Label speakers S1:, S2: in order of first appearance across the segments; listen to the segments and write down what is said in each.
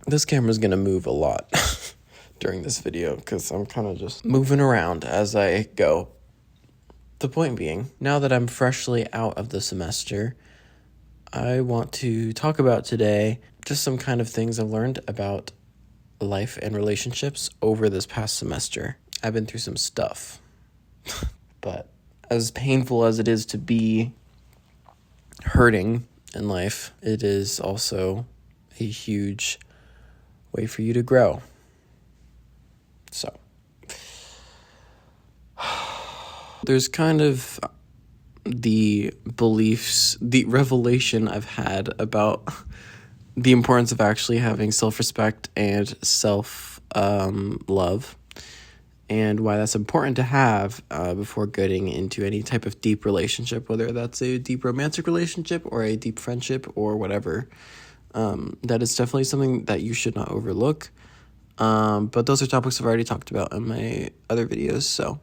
S1: This camera's gonna move a lot during this video because I'm kind of just moving around as I go. The point being, now that I'm freshly out of the semester, I want to talk about today just some kind of things I've learned about life and relationships over this past semester. I've been through some stuff, but as painful as it is to be hurting in life, it is also a huge way for you to grow. So, there's kind of the beliefs, the revelation I've had about the importance of actually having self-respect and self-love, and why that's important to have before getting into any type of deep relationship, whether that's a deep romantic relationship or a deep friendship or whatever. That is definitely something that you should not overlook. But those are topics I've already talked about in my other videos, so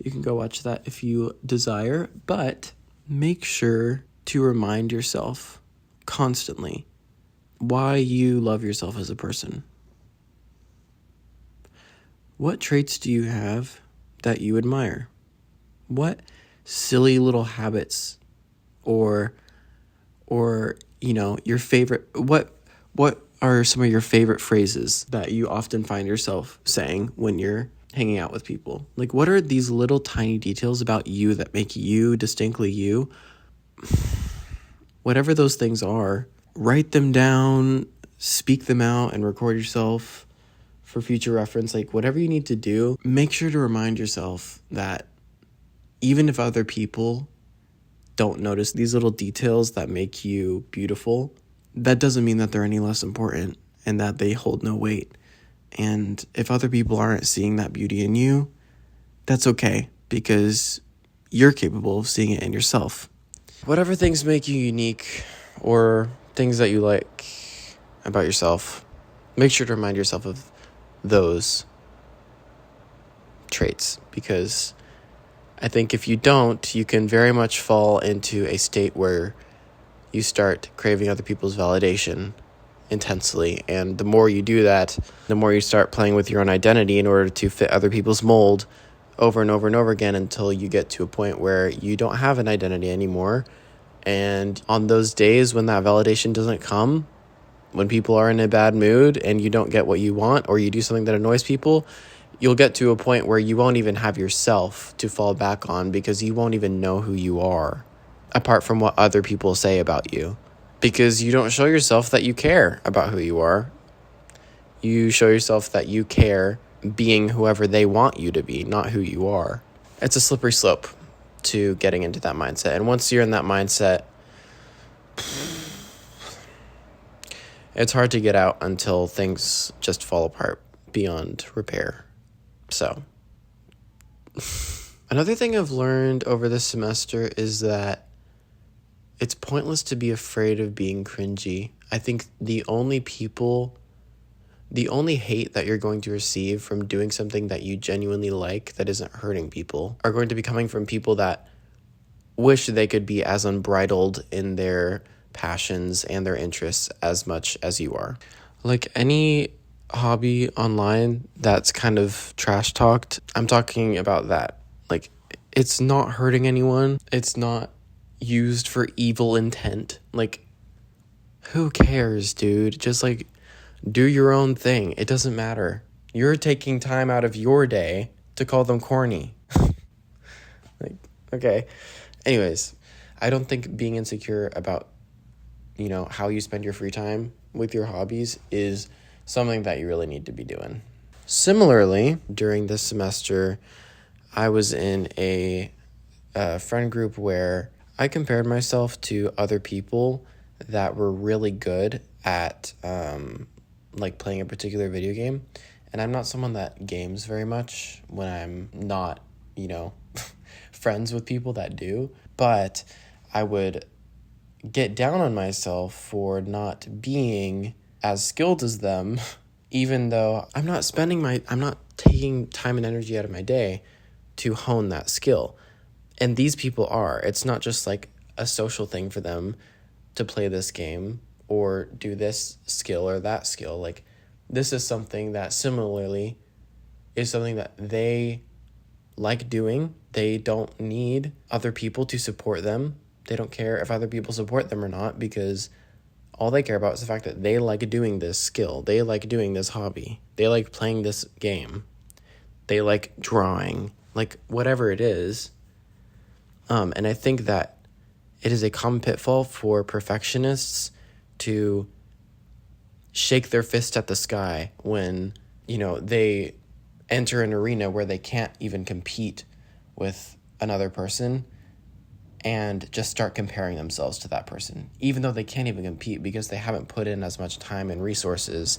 S1: you can go watch that if you desire. But make sure to remind yourself constantly why you love yourself as a person. What traits do you have that you admire? What silly little habits or your favorite, what are some of your favorite phrases that you often find yourself saying when you're hanging out with people? Like, what are these little tiny details about you that make you distinctly you? Whatever those things are, write them down, speak them out, and record yourself for future reference. Like, whatever you need to do, make sure to remind yourself that even if other people don't notice these little details that make you beautiful, that doesn't mean that they're any less important and that they hold no weight. And if other people aren't seeing that beauty in you, that's okay, because you're capable of seeing it in yourself. Whatever things make you unique or things that you like about yourself, make sure to remind yourself of those traits, because I think if you don't, you can very much fall into a state where you start craving other people's validation intensely. And the more you do that, the more you start playing with your own identity in order to fit other people's mold over and over and over again, until you get to a point where you don't have an identity anymore. And on those days when that validation doesn't come, when people are in a bad mood and you don't get what you want, or you do something that annoys people, you'll get to a point where you won't even have yourself to fall back on, because you won't even know who you are apart from what other people say about you, because you don't show yourself that you care about who you are. You show yourself that you care being whoever they want you to be, not who you are. It's a slippery slope to getting into that mindset. And once you're in that mindset, it's hard to get out until things just fall apart beyond repair. So, another thing I've learned over this semester is that it's pointless to be afraid of being cringy. I think the only hate that you're going to receive from doing something that you genuinely like that isn't hurting people are going to be coming from people that wish they could be as unbridled in their passions and their interests as much as you are. Like any hobby online that's kind of trash talked, I'm talking about that. Like, it's not hurting anyone. It's not used for evil intent. Like, who cares, dude? Just like do your own thing. It doesn't matter. You're taking time out of your day to call them corny. Like, okay. Anyways, I don't think being insecure about, how you spend your free time with your hobbies is something that you really need to be doing. Similarly, during this semester, I was in a friend group where I compared myself to other people that were really good at playing a particular video game. And I'm not someone that games very much when I'm not, friends with people that do. But I would get down on myself for not being as skilled as them, even though I'm not taking time and energy out of my day to hone that skill. And these people are. It's not just like a social thing for them to play this game or do this skill or that skill. Like, this is something that similarly is something that they like doing. They don't need other people to support them. They don't care if other people support them or not, because all they care about is the fact that they like doing this skill. They like doing this hobby. They like playing this game. They like drawing, like whatever it is. And I think that it is a common pitfall for perfectionists to shake their fist at the sky when, they enter an arena where they can't even compete with another person and just start comparing themselves to that person, even though they can't even compete because they haven't put in as much time and resources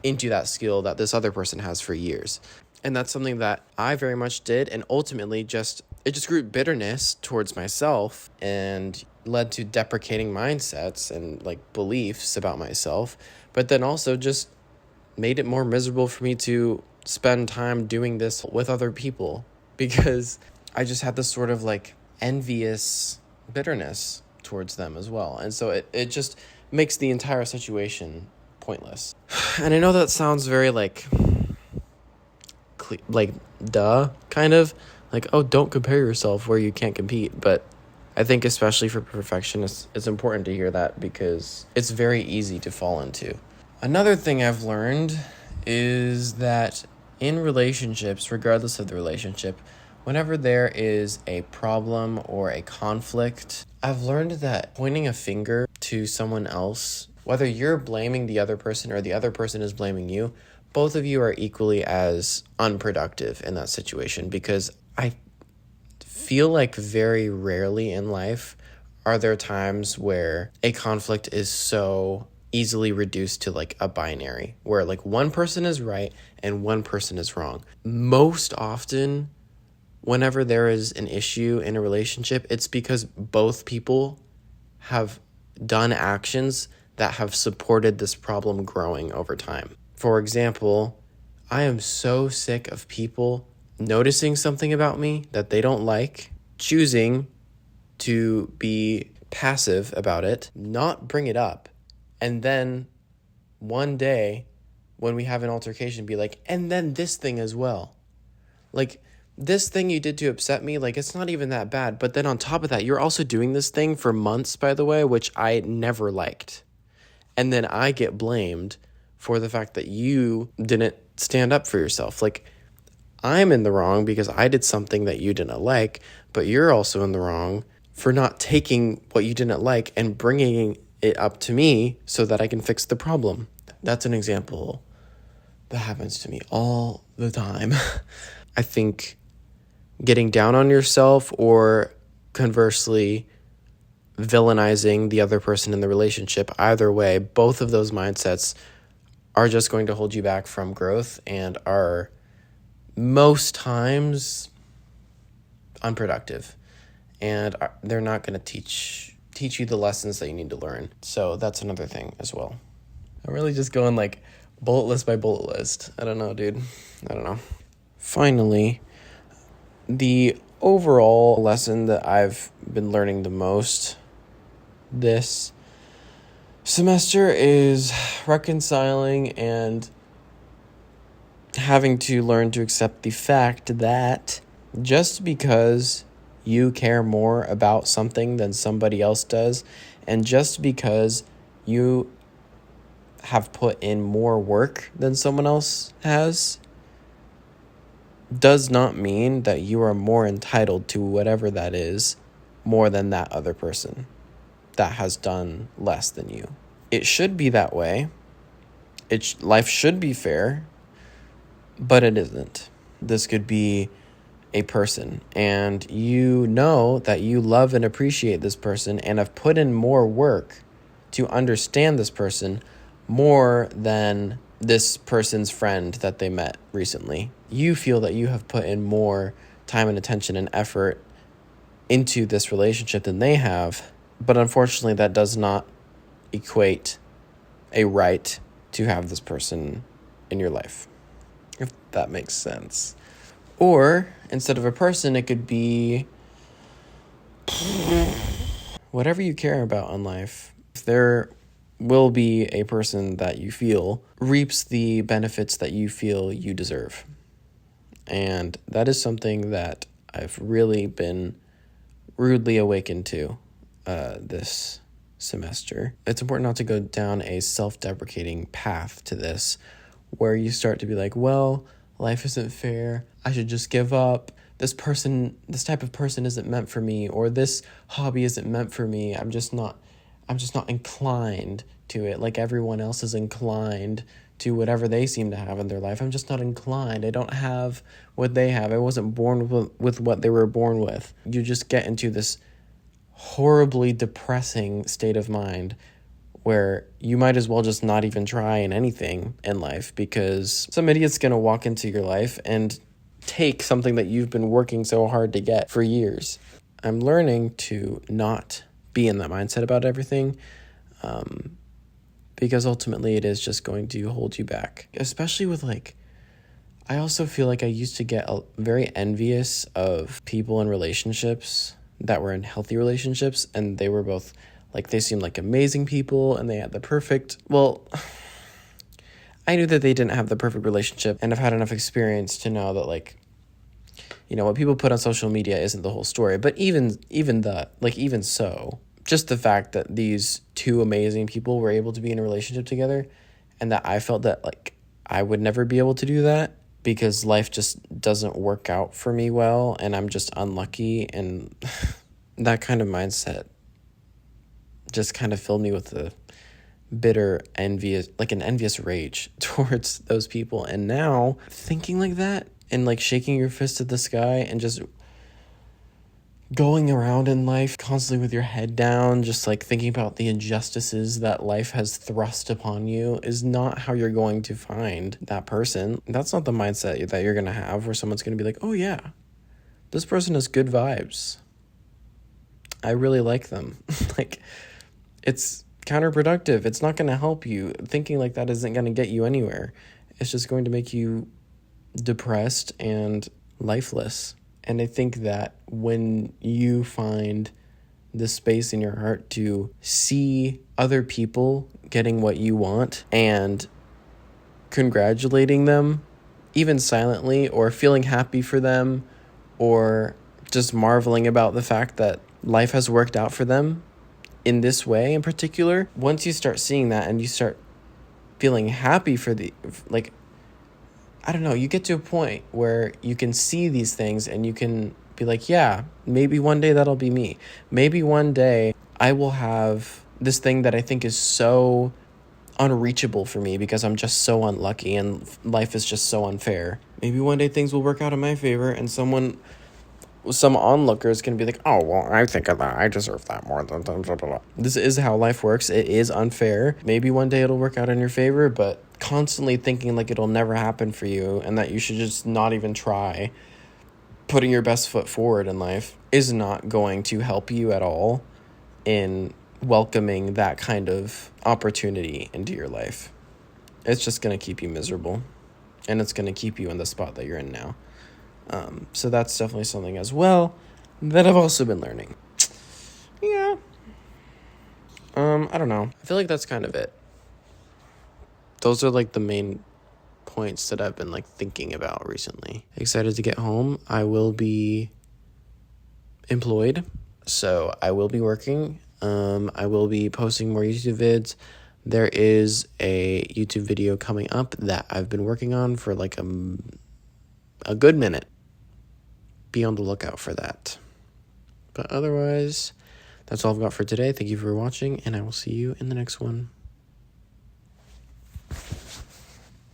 S1: into that skill that this other person has for years. And that's something that I very much did, and ultimately it just grew bitterness towards myself and led to deprecating mindsets and beliefs about myself, but then also just made it more miserable for me to spend time doing this with other people, because I just had this sort of envious bitterness towards them as well. And so it just makes the entire situation pointless. And I know that sounds very duh, kind of oh, don't compare yourself where you can't compete. But I think especially for perfectionists, it's important to hear that because it's very easy to fall into. Another thing I've learned is that in relationships, regardless of the relationship, whenever there is a problem or a conflict, I've learned that pointing a finger to someone else, whether you're blaming the other person or the other person is blaming you, both of you are equally as unproductive in that situation, because I feel like very rarely in life are there times where a conflict is so easily reduced to a binary, where one person is right and one person is wrong. Most often, whenever there is an issue in a relationship, it's because both people have done actions that have supported this problem growing over time. For example, I am so sick of people noticing something about me that they don't like, choosing to be passive about it, not bring it up, and then one day when we have an altercation, be and then this thing as well. This thing you did to upset me, it's not even that bad. But then on top of that, you're also doing this thing for months, by the way, which I never liked. And then I get blamed for the fact that you didn't stand up for yourself. I'm in the wrong because I did something that you didn't like, but you're also in the wrong for not taking what you didn't like and bringing it up to me so that I can fix the problem. That's an example that happens to me all the time. I think getting down on yourself or conversely villainizing the other person in the relationship, either way, both of those mindsets are just going to hold you back from growth and are most times unproductive, and they're not going to teach you the lessons that you need to learn. So that's another thing as well. I'm really just going bullet list by bullet list. I don't know, dude. I don't know. Finally, the overall lesson that I've been learning the most this semester is reconciling and having to learn to accept the fact that just because you care more about something than somebody else does, and just because you have put in more work than someone else has, does not mean that you are more entitled to whatever that is more than that other person that has done less than you. It should be that way. Life should be fair, but it isn't. This could be a person, and you know that you love and appreciate this person and have put in more work to understand this person more than this person's friend that they met recently. You feel that you have put in more time and attention and effort into this relationship than they have, but unfortunately that does not equate a right to have this person in your life, if that makes sense. Or instead of a person, it could be whatever you care about in life. If there will be a person that you feel reaps the benefits that you feel you deserve. And that is something that I've really been rudely awakened to this semester. It's important not to go down a self-deprecating path to this, where you start to be like, well, life isn't fair. I should just give up. This type of person isn't meant for me, or this hobby isn't meant for me. I'm just not inclined to it like everyone else is inclined to whatever they seem to have in their life. I'm just not inclined. I don't have what they have. I wasn't born with what they were born with. You just get into this horribly depressing state of mind where you might as well just not even try in anything in life, because some idiot's going to walk into your life and take something that you've been working so hard to get for years. I'm learning to not be in that mindset about everything, because ultimately it is just going to hold you back. Especially with I also feel like I used to get very envious of people in relationships that were in healthy relationships, and they were both they seemed like amazing people, and they had the perfect, I knew that they didn't have the perfect relationship, and I've had enough experience to know that what people put on social media isn't the whole story. But even so, just the fact that these two amazing people were able to be in a relationship together, and that I felt that I would never be able to do that because life just doesn't work out for me well, and I'm just unlucky, and that kind of mindset just kind of filled me with a bitter, envious rage towards those people. And now thinking like that and shaking your fist at the sky and just going around in life constantly with your head down, just thinking about the injustices that life has thrust upon you, is not how you're going to find that person. That's not the mindset that you're going to have, where someone's going to be like, oh yeah, this person has good vibes. I really like them. It's counterproductive. It's not going to help you. Thinking like that isn't going to get you anywhere. It's just going to make you depressed and lifeless. And I think that when you find the space in your heart to see other people getting what you want and congratulating them, even silently, or feeling happy for them, or just marveling about the fact that life has worked out for them in this way in particular, once you start seeing that and you start feeling happy for you get to a point where you can see these things and you can be like, yeah, maybe one day that'll be me. Maybe one day I will have this thing that I think is so unreachable for me because I'm just so unlucky and life is just so unfair. Maybe one day things will work out in my favor, and some onlooker is going to be like, oh, well, I think of that. I deserve that more than blah, blah, blah. This is how life works. It is unfair. Maybe one day it'll work out in your favor, but constantly thinking it'll never happen for you and that you should just not even try putting your best foot forward in life is not going to help you at all in welcoming that kind of opportunity into your life. It's just going to keep you miserable, and it's going to keep you in the spot that you're in now. So that's definitely something as well that I've also been learning. Yeah. I don't know. I feel like that's kind of it. Those are the main points that I've been thinking about recently. Excited to get home. I will be employed, so I will be working. I will be posting more YouTube vids. There is a YouTube video coming up that I've been working on for a good minute. Be on the lookout for that. But otherwise, that's all I've got for today. Thank you for watching, and I will see you in the next one.